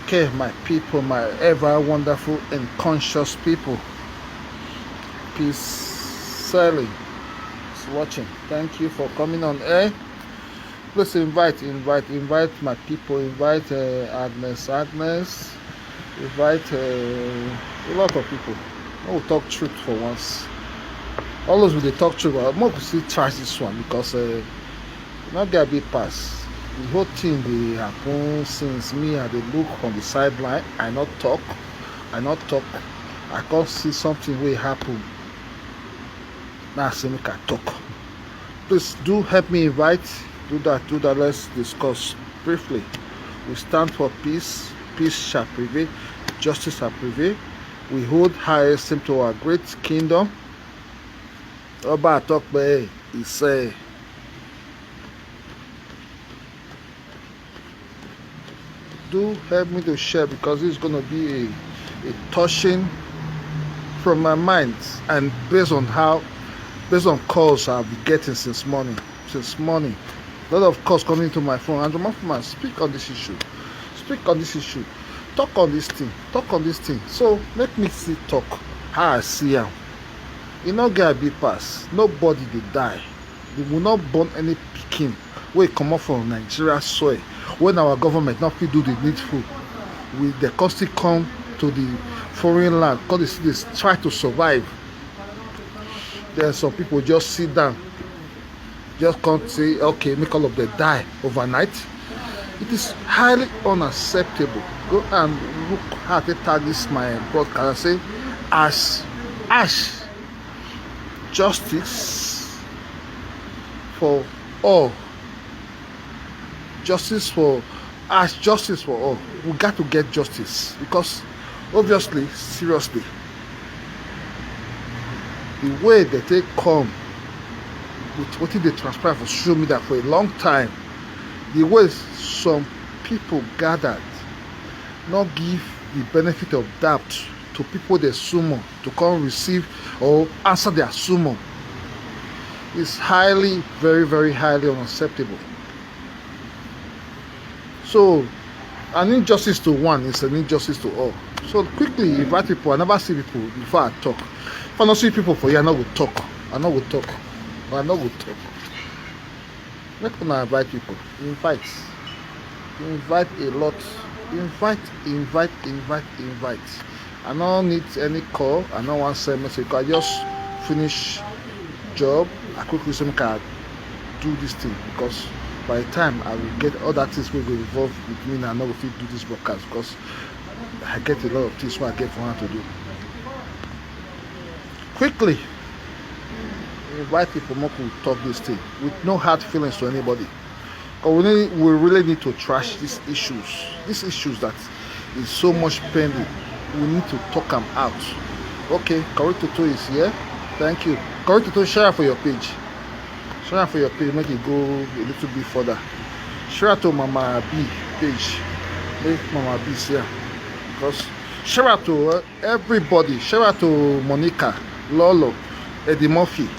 Okay, my people, my ever wonderful and conscious people. Peace, Sally is watching. Thank you for coming on air. Please invite my people. Invite Agnes. Invite a lot of people. I will talk truth for once. Always with the talk truth, but I'm going to see try this one because not get a big pass. The whole thing dey happen since me I dey look on the sideline. I not talk. I can't see something wey happen. Now I say make I talk. Please do help me invite. Do that. Let's discuss briefly. We stand for peace. Peace shall prevail. Justice shall prevail. We hold high esteem to our great kingdom. Oba Atokpe, he say. Do help me to share because it's going to be a touching from my mind and based on calls I've been getting since morning. A lot of calls coming to my phone. Andrew Mafman, speak on this issue. Talk on this thing. So make me see talk how I see am. E no get a big pass. Nobody dey die. They will not burn any pikin wey comot from Nigeria soil when our government not fit do the needful. They constantly come to the foreign land because they try to survive. Then some people just sit down, just can't say, okay, make all of them die overnight. It is highly unacceptable. Go and look how they tag this my broadcast and say, ash justice for all. Justice for all. We got to get justice because obviously, seriously, the way that they come with what they transpire for social media for a long time, the way some people gathered, not give the benefit of doubt to people they summon to come receive or answer their summon is highly, very, very highly unacceptable. So, an injustice to one is an injustice to all. So quickly invite people. I never see people before I talk. If I don't see people for you, I know we talk. Make una invite people. Invite a lot. Invite. I don't need any call. I don't want to send message. I just finish job. I quickly say make I do this thing because by the time I will get all that things will go involved with me and I know if you do this broadcast because I get a lot of things what I get for her to do. Quickly invite people more to talk this thing with no hard feelings to anybody. Because we really need to trash these issues that is so much pending. We need to talk them out. Okay, Correct is here. Thank you. Correct, share for your page. Make it go a little bit further. Share to Mama B page. Make Mama B here. Because share to everybody. Share to Monica, Lolo, Eddie Murphy.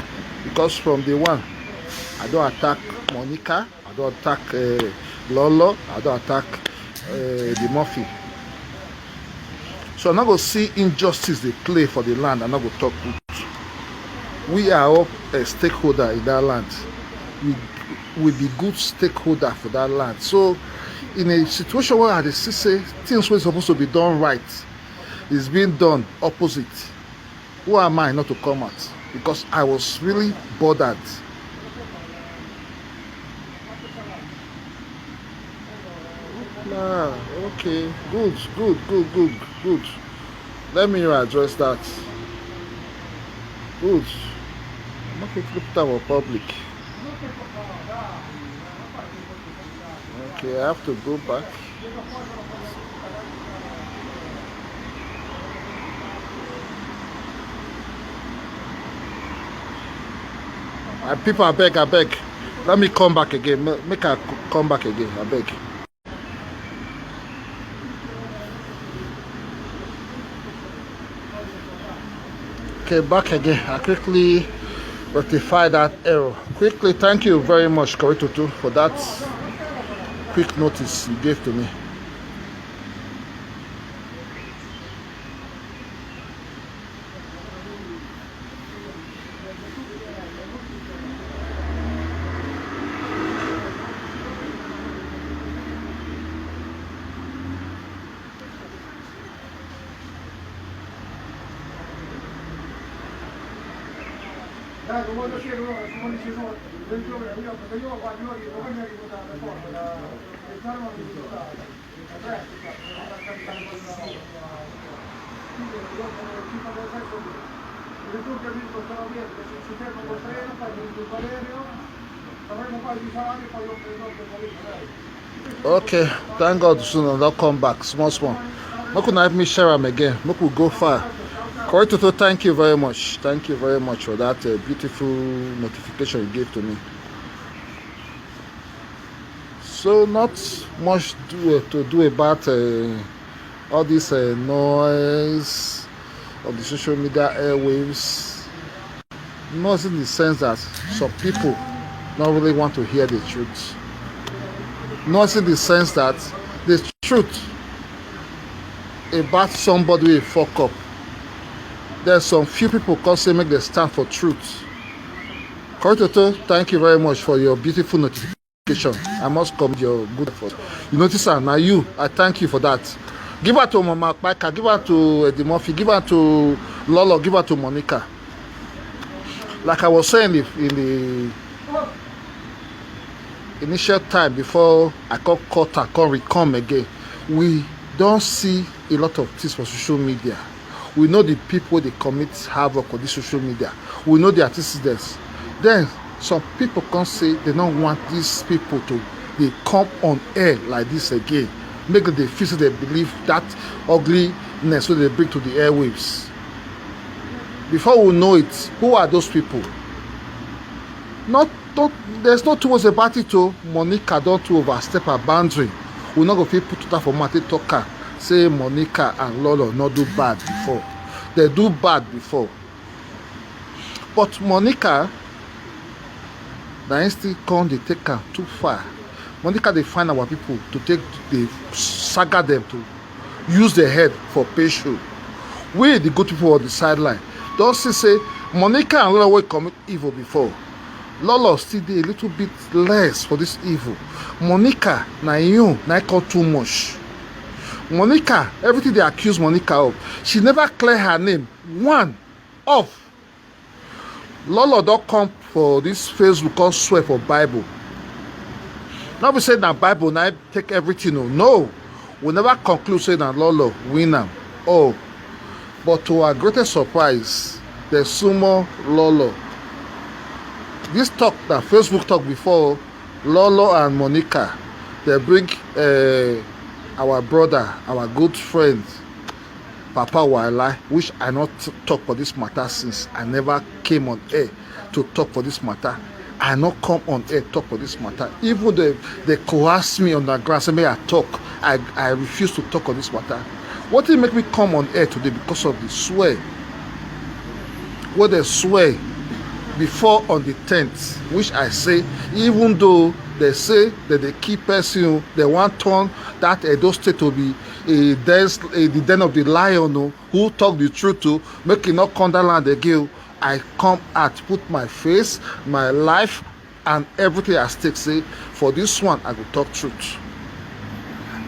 Because from day one, I don't attack Monica, I don't attack Lolo, I don't attack Eddie Murphy. So I'm not going to see injustice they play for the land. I'm not going to talk truth. We are all a stakeholder in that land. We be good stakeholder for that land. So in a situation where they say things were supposed to be done right is being done opposite, who am I not to come out? Because I was really bothered. Okay, good. Let me address that. Good. I'm not going to put our public. Okay, I have to go back. People, I beg. Let me come back again. Make I come back again. I beg. Okay, back again. I quickly rectify that error. Quickly, thank you very much, Koritutu, for that quick notice you gave to me. Okay, thank God soon I'll come back. Small small. Make una help me share them again. Make we go far. Correct Toto, thank you very much. Thank you very much for that beautiful notification you gave to me. So not much to do about all this noise of the social media airwaves. Not in the sense that some people don't really want to hear the truth. Not in the sense that the truth about somebody will fuck up. There's some few people can say make them stand for truth. Correct Toto, thank you very much for your beautiful notification. I must commend your good effort. You notice that now you, I thank you for that. Give her to Mama Paka, give her to Eddie Murphy, give her to Lolo, give her to Monica. Like I was saying in the initial time before I got caught, I can't come again. We don't see a lot of things for social media. We know the people they commit havoc on this social media. We know the antecedents. Then some people can say they don't want these people to they come on air like this again. Make them feel so they believe that ugliness what they bring to the airwaves. Before we know it, who are those people? There's no two ways about it. Monica don't overstep her boundary. We're not going to put that for Martin Talker. Say Monica and Lolo not do bad before. They do bad before. But Monica, they still come, they take her too far. Monica, they find our people to take, they saga them to use their head for pay show. We, the good people on the sideline, don't say Monica and Lolo will commit evil before. Lolo still did a little bit less for this evil. Monica, na you, na call too much. Monica, everything they accuse Monica of, she never clear her name. One off. Lolo don't come for this Facebook called swear for Bible. Now we say that Bible now take everything. No, we never conclude saying that Lolo win them. Oh, but to our greatest surprise, the sumo Lolo. This talk that Facebook talk before, Lolo and Monica, they bring our brother, our good friend, Papa Uwaila, which I not talk for this matter since I never came on air to talk for this matter. I not come on air talk for this matter. Even though they coerce me on the ground, say, may I talk, I refuse to talk on this matter. What did make me come on air today? Because of the swear. What they swear before on the 10th, which I say, even though they say that they keep person, they want turn that Edo State to be the den of the lion who talk the truth to make it not come that land again. I come out, put my face, my life, and everything at stake. Say for this one, I will talk truth.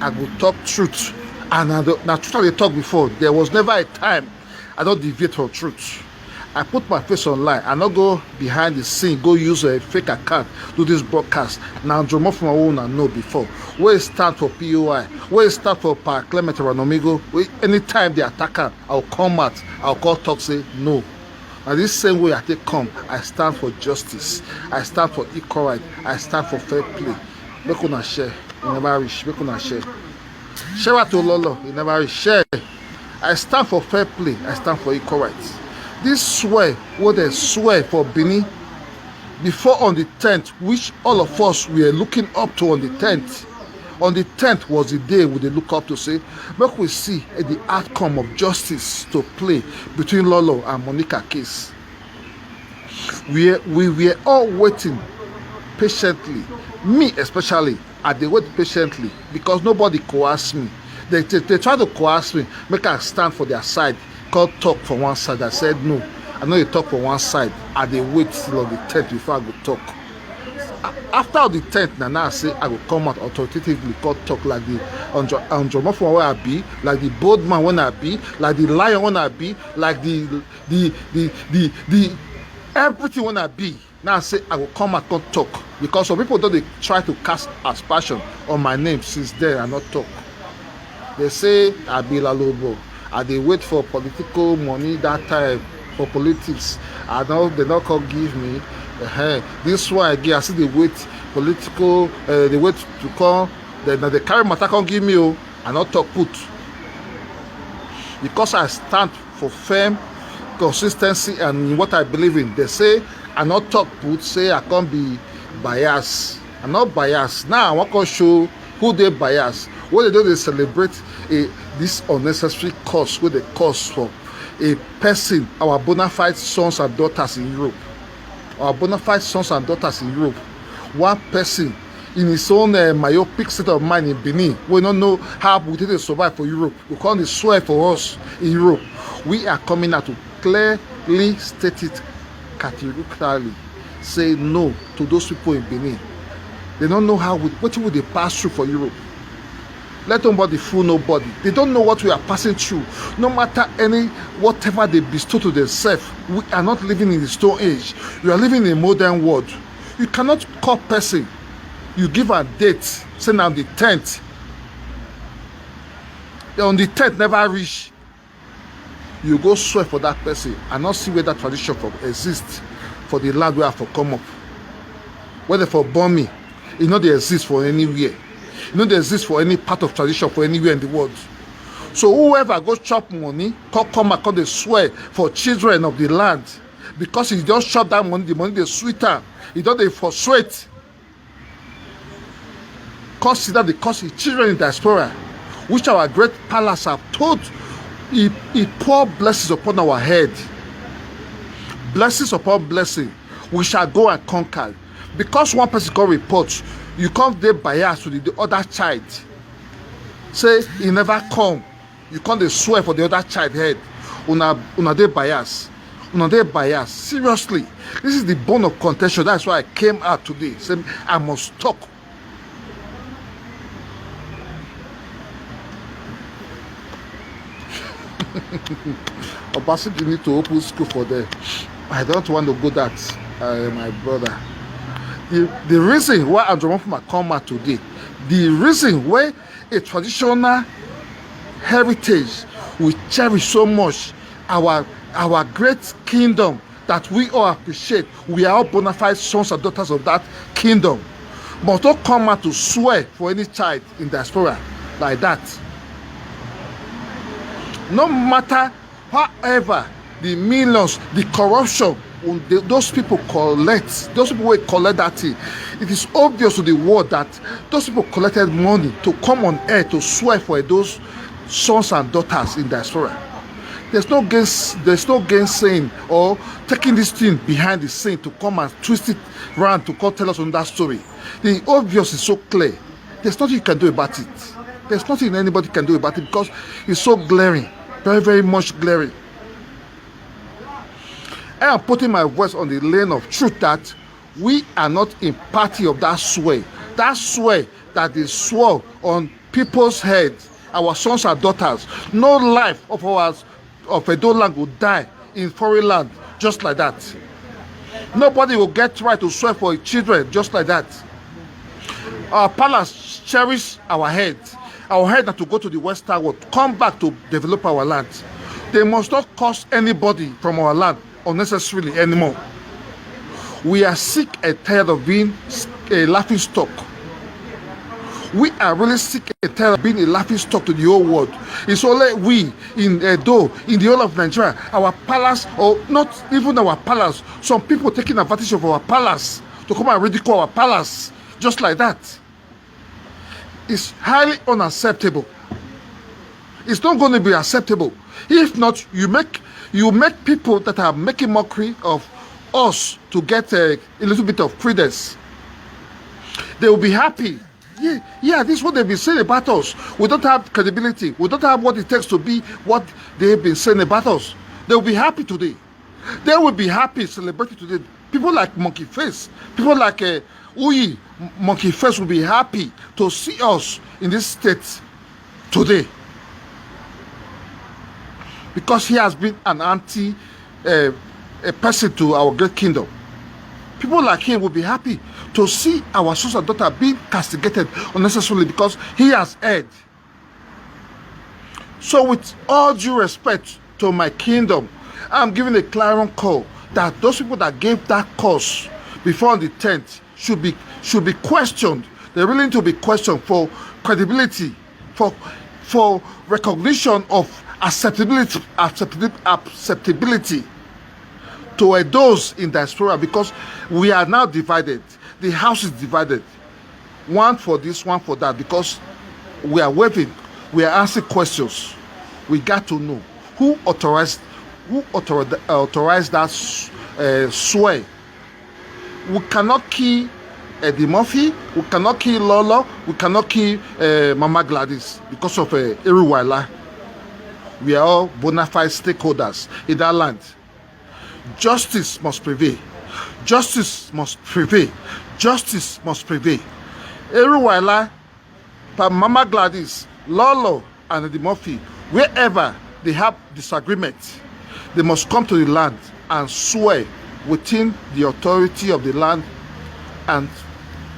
I will talk truth, and I naturally talk before. There was never a time I don't deviate from truth. I put my face online. I not go behind the scene, go use a fake account, do this broadcast. Now, Jomo from my own I know before. Where it stand for POI, where it stand for Pa Clement Ranomigo, anytime they attack her, I'll come out, I'll call talk, say no. And this same way I take come, I stand for justice, I stand for equal right, I stand for fair play. Make una share, you never reach, make una share. Share to Lolo, you never reach, share. I stand for fair play, I stand for equal rights. This swear, what they swear for Benin, before on the 10th, which all of us were looking up to on the 10th. On the 10th was the day we look up to say, make we see the outcome of justice to play between Lolo and Monica case. We were all waiting patiently. Me especially, I dey wait patiently because nobody coerced me. They try to coerce me, make I stand for their side. Called talk for one side. I said no. I know you talk for one side. I dey wait till on the 10th before I go talk. After the 10th, now I say I will come out authoritatively called talk like the Andromorph where I be, like the bold man when I be, like the lion when I be, like the everything when I be now I say I will come and come talk, because some people don't they try to cast aspersion on my name since then I not talk. They say I be Lalobo. I they wait for political money that time for politics. I know they not come give me. This one again I see they wait political. They wait to come. Then they carry matter come give me. Oh, I not talk put, because I stand for firm consistency and in what I believe in. They say I not talk put. Say I can't be biased. I'm not biased. Now I want to show who they bias. What they do, they celebrate this unnecessary cost, where they cost for a person, our bona fide sons and daughters in Europe. Our bona fide sons and daughters in Europe. One person in his own myopic state of mind in Benin, we don't know how we did survive for Europe. We can't swear for us in Europe. We are coming out to clearly state it categorically, say no to those people in Benin. They don't know what will they pass through for Europe. Let nobody fool nobody. They don't know what we are passing through. No matter whatever they bestow to themselves, we are not living in the stone age. We are living in a modern world. You cannot call person. You give a date, say on the 10th. On the 10th never reach. You go swear for that person and not see where that tradition exists for the land where I for come up. Whether for born me, it not they exist for anywhere. It not they exist for any part of tradition for anywhere in the world. So whoever go chop money, come and they swear for children of the land, because he just chop that money, the money they sweeter. He don't they for sweat. Consider the cost of children in diaspora, which our great palace have told. He pour blessings upon our head. Blessings upon blessing. We shall go and conquer. Because one person got reports, you can't dey bias to the other child. Say he never come. You can't dey swear for the other child head. Una dey bias. Una dey bias. Seriously. This is the bone of contention. That's why I came out today. Saying I must talk. Obaseki need to open school for them. I don't want to go that, my brother. The reason why Andromorphoma come out today, the reason why a traditional heritage we cherish so much, our great kingdom that we all appreciate, we are all bona fide sons and daughters of that kingdom, must not come out to swear for any child in diaspora like that. No matter however the millions, the corruption those people collect, those people will collect that thing, it is obvious to the world that those people collected money to come on air to swear for those sons and daughters in diaspora. There's no gainsaying or taking this thing behind the scene to come and twist it around to come tell us on that story. The obvious is so clear. There's nothing you can do about it. There's nothing anybody can do about it because it's so glaring. Very, very much glaring. I am putting my voice on the lane of truth that we are not in party of that swear. That swear that they swore on people's heads, our sons and daughters. No life of ours of Edo land will die in foreign land just like that. Nobody will get right to swear for children just like that. Our palace cherish our head. Our head not to go to the western world, come back to develop our land. They must not cost anybody from our land unnecessarily anymore. We are sick and tired of being a laughing stock. We are really sick and tired of being a laughing stock to the whole world. It's only we in Edo, in the whole of Nigeria, our palace, or not even our palace, some people taking advantage of our palace to come and ridicule our palace just like that. It's highly unacceptable. It's not going to be acceptable. If not, you make people that are making mockery of us to get a little bit of credence. They will be happy. Yeah, this is what they've been saying about us. We don't have credibility. We don't have what it takes to be what they've been saying about us. They will be happy today. They will be happy celebrating today. People like Monkey Face, people like Uyi, Monkey Face will be happy to see us in this state today. Because he has been an a person to our great kingdom. People like him will be happy to see our sons and daughters being castigated unnecessarily because he has erred. So with all due respect to my kingdom, I'm giving a clarion call that those people that gave that cause before the 10th should be questioned. They really need to be questioned for credibility, for recognition of acceptability to those in diaspora, because we are now divided. The house is divided, one for this, one for that, because we are waving, we are asking questions. We got to know who authorized that sway. We cannot kill Eddie Murphy, we cannot kill Lolo, we cannot kill Mama Gladys because of uwaila. We are all bona fide stakeholders in that land. Justice must prevail. Justice must prevail. Justice must prevail. Uwaila, Mama Gladys, Lolo, and Eddie Murphy, wherever they have disagreement, they must come to the land and swear within the authority of the land and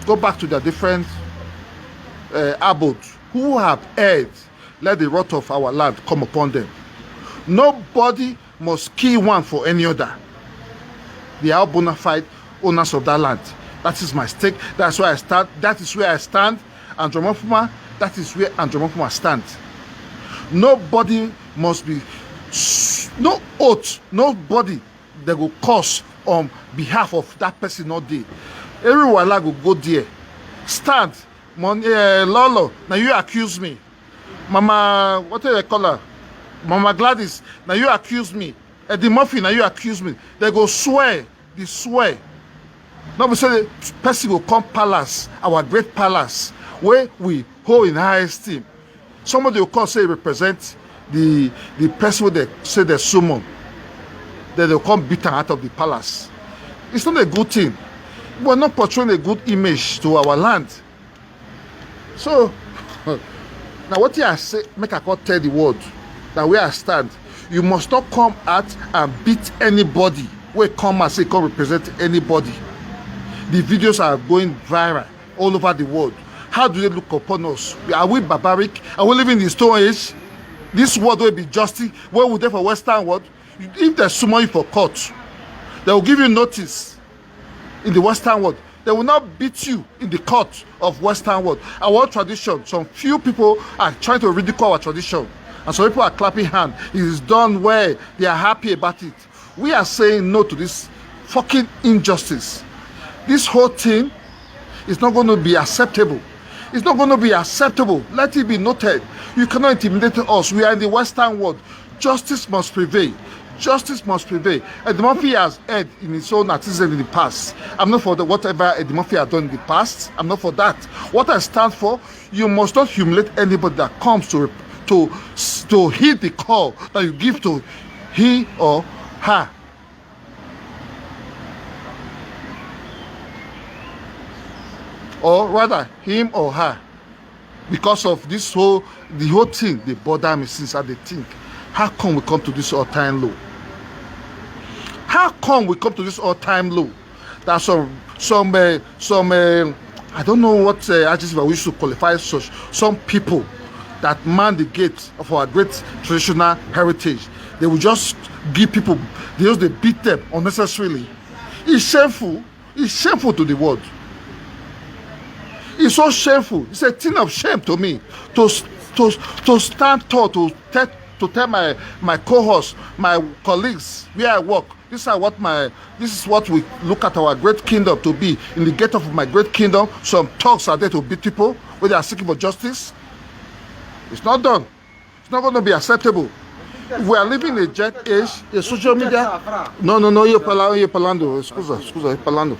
go back to their different abodes. Who have erred, let the wrath of our land come upon them. Nobody must kill one for any other. They are bona fide owners of that land. That is my stake. That's where I stand. That is where I stand. And Andromorphoma, that is where Andromorphoma stands. Nobody must be, no oath, nobody that will cause on behalf of that person not there. Everyone like will go there. Stand. Lolo, now you accuse me. Mama, what do you call her? Mama Gladys, now you accuse me. Eddie Murphy, now you accuse me. They go swear. They swear. Now we say the person will come palace, our great palace, where we hold in high esteem. Somebody will come say represent the person where they say they summon. Then they'll come beat her out of the palace. It's not a good thing. We're not portraying a good image to our land. So now what I say, make I can't tell the world that where I stand, you must not come out and beat anybody. We come and say can't represent anybody. The videos are going viral all over the world. How do they look upon us? Are we barbaric? Are we living in the stone age? This world will be justice. Where would they for Western world? If they summon you for court, they will give you notice in the Western world. They will not beat you in the court of Western world. Our tradition, some few people are trying to ridicule our tradition. And some people are clapping hands. It is done where they are happy about it. We are saying no to this fucking injustice. This whole thing is not going to be acceptable. It's not going to be acceptable. Let it be noted. You cannot intimidate us. We are in the Western world. Justice must prevail. Justice must prevail. Eddie Murphy has erred in his own artisan in the past. I'm not for whatever Eddie Murphy has done in the past. I'm not for that. What I stand for, you must not humiliate anybody that comes to heed the call that you give to he or her. Or rather, him or her. Because of the whole thing, they bother me since I think, how come we come to this all-time low? How come we come to this all-time low? That some I don't know what adjective I wish to qualify such, some people that man the gate of our great traditional heritage, they will just give people, they beat them unnecessarily. It's shameful. It's shameful to the world. It's so shameful. It's a thing of shame to me to stand tall, to tell my cohorts, my colleagues where I work, this is what we look at our great kingdom to be. In the gate of my great kingdom, some talks are there to beat people when they are seeking for justice. It's not done. It's not going to be acceptable. We are living in a jet age, a social media. No, you're parlando. Scusa, parlando.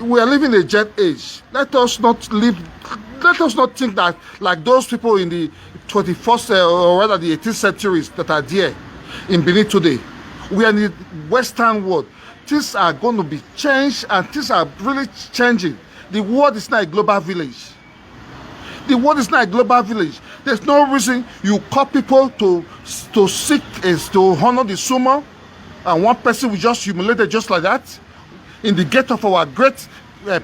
We are living in a jet age. Let us not think that like those people in the 21st or rather the 18th centuries that are there in Benin today. We are in the Western world. Things are going to be changed, and things are really changing. The world is not a global village. The world is not a global village. There's no reason you call people to seek is to honor the sumo. and one person will just humiliated just like that in the gate of our great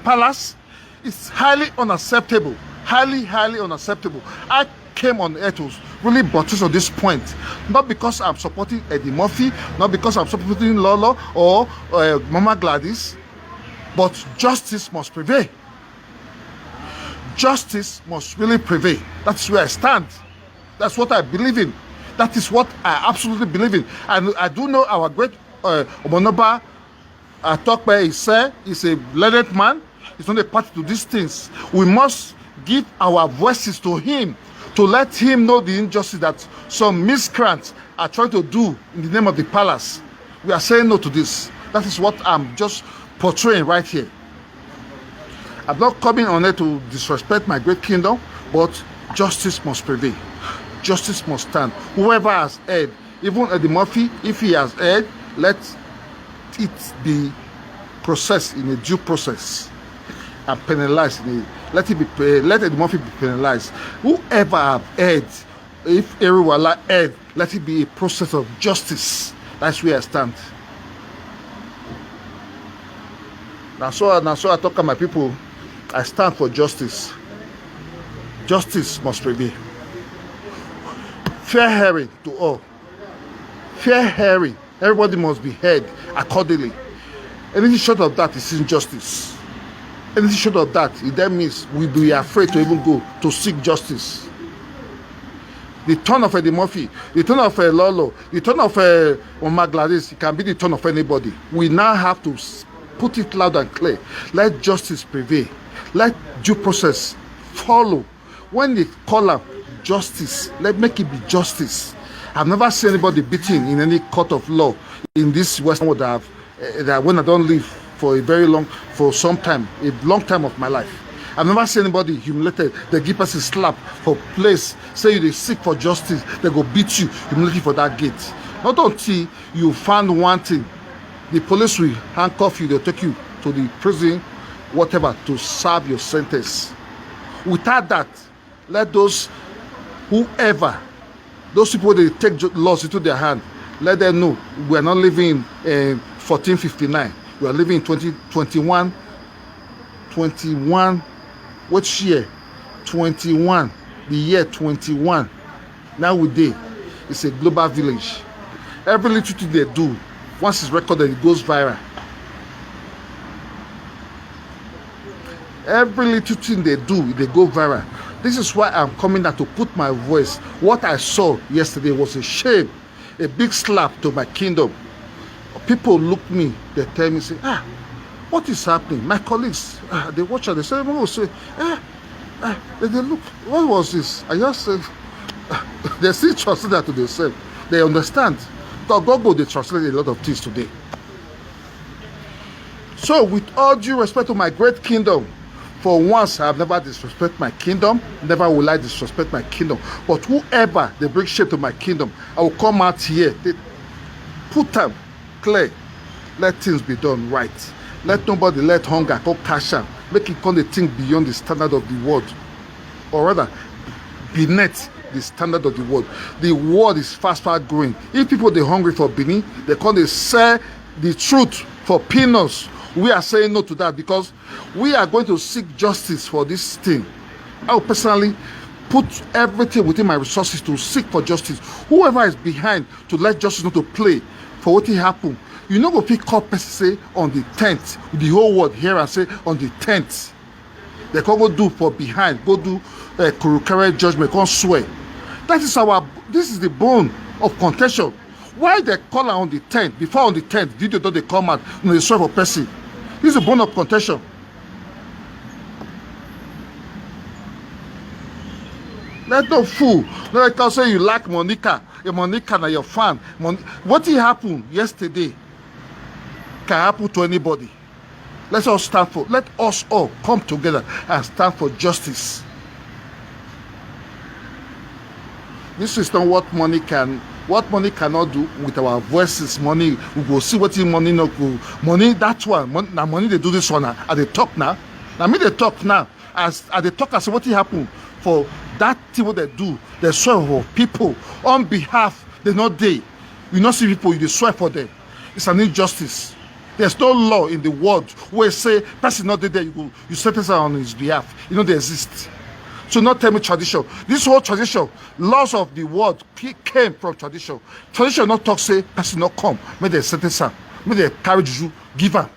palace. It's highly unacceptable. Highly, highly unacceptable. I came on air to really buttress on this point, not because I'm supporting Eddie Murphy, not because I'm supporting Lolo or Mama Gladys, but justice must prevail. Justice must really prevail. That's where I stand. That's what I believe in. That is what I absolutely believe in. And I do know our great Omonoba Atokpe Ise is a learned man. He's not a party to these things. We must give our voices to him, to let him know the injustice that some miscreants are trying to do in the name of the palace. We are saying no to this. That is what I'm just portraying right here. I'm not coming on it to disrespect my great kingdom, but justice must prevail. Justice must stand. Whoever has erred, even Eddie Murphy, if he has erred, let it be processed in a due process and penalized. Let Eddie Murphy be penalized. Whoever have erred, if uwaila erred, let it be a process of justice. That's where I stand. Now so I talk to my people. I stand for justice. Justice must prevail. Fair hearing to all. Fair hearing. Everybody must be heard accordingly. Anything short of that is injustice. Anything short of that, that means we be afraid to even go to seek justice. The turn of Eddie Murphy, the turn of Lolo, the turn of Mama Gladys, it can be the turn of anybody. We now have to put it loud and clear. Let justice prevail. Let due process follow. When they call out justice, let make it be justice. I've never seen anybody beaten in any court of law in this Western world that when I don't live for some time, a long time of my life. I've never seen anybody humiliated. They give us a slap for place, say they seek for justice, they go beat you, humiliate you for that gate. Not until you found one thing, the police will handcuff you, they'll take you to the prison, whatever, to serve your sentence. Without that, let those people they take laws into their hand, let them know we are not living in 1459. We are living in 2021. 21. Which year? 21. The year 21. Nowadays, it's a global village. Every little thing they do, once it's recorded, it goes viral. Every little thing they do, they go viral. This is why I'm coming out to put my voice. What I saw yesterday was a shame, a big slap to my kingdom. People look me, they tell me, say, what is happening? My colleagues, they watch and they say, they look, what was this? I just said, they still translate that to themselves. They understand. Google, they translate a lot of things today. So, with all due respect to my great kingdom, for once, I have never disrespected my kingdom. Never will I disrespect my kingdom. But whoever they bring shame to my kingdom, I will come out here. They put them clear. Let things be done right. Let nobody let hunger go cash out. Make it come the thing beyond the standard of the world. Or rather, beneath the standard of the world. The world is fast growing. If people they hungry for Benin, they come they sell the truth for peanuts. We are saying no to that because we are going to seek justice for this thing. I will personally put everything within my resources to seek for justice. Whoever is behind to let justice not to play for what happened. You know go pick up person say on the 10th, the whole world here and say on the 10th. They can go do for behind, go do correct judgment, can't swear. This is the bone of contention. Why they call her on the 10th? Before on the 10th, video don't they come out when they swear for person? This is a bone of contention. Let no fool. Let us say you like Monica. Monica na your fan. What happened yesterday can happen to anybody. Let us all come together and stand for justice. This is not what money cannot do with our voices. Money, we go see what money not go. Money, that one. Now money they do this one. Are they talk now? Now me they talk now. As they talk as what happened for that thing what they do. They swear for people on behalf. They not they. You not see people. You swear for them. It's an injustice. There's no law in the world where say person not there, you sentence her on his behalf. You know they exist. So not tell me tradition. This whole tradition, laws of the world came from tradition. Tradition not talk say person not come. May they sentence her. May they carry juju, give her.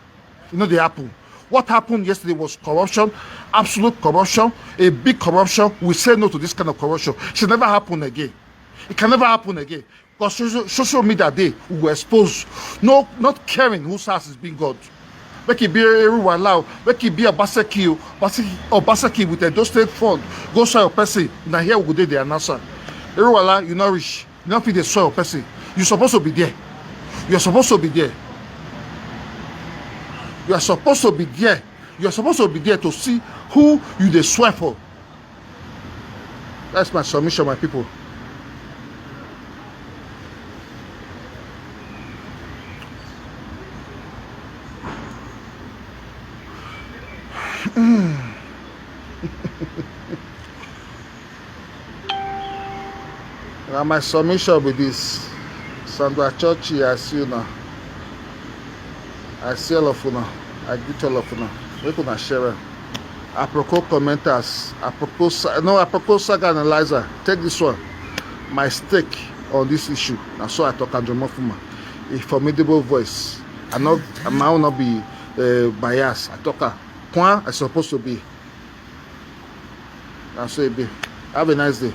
You know they happen. What happened yesterday was corruption, absolute corruption, a big corruption. We say no to this kind of corruption. It should never happen again. It can never happen again. Because social media day we will expose, no, not caring whose house is being God. Make it be a uwaila, make it be a basaki with a those state fund. Go sell your person. Now here we go do the announcer. Uwaila, you not rich. You not feed the soil person. You're supposed to be there. You're supposed to be there. You are supposed to be there. You are supposed to be there to see who you dey swear for. That's my submission, my people. Now my submission with this. Sandra Churchy, I see you now. I see all of you now. I greet all of you now. Make una share. Apropos commenters, apropos Saga analyzer. Take this one. My stake on this issue. Now so I talk Andromorphuma. A formidable voice. I will not be biased. I talk point I supposed to be. Now so it be. Have a nice day.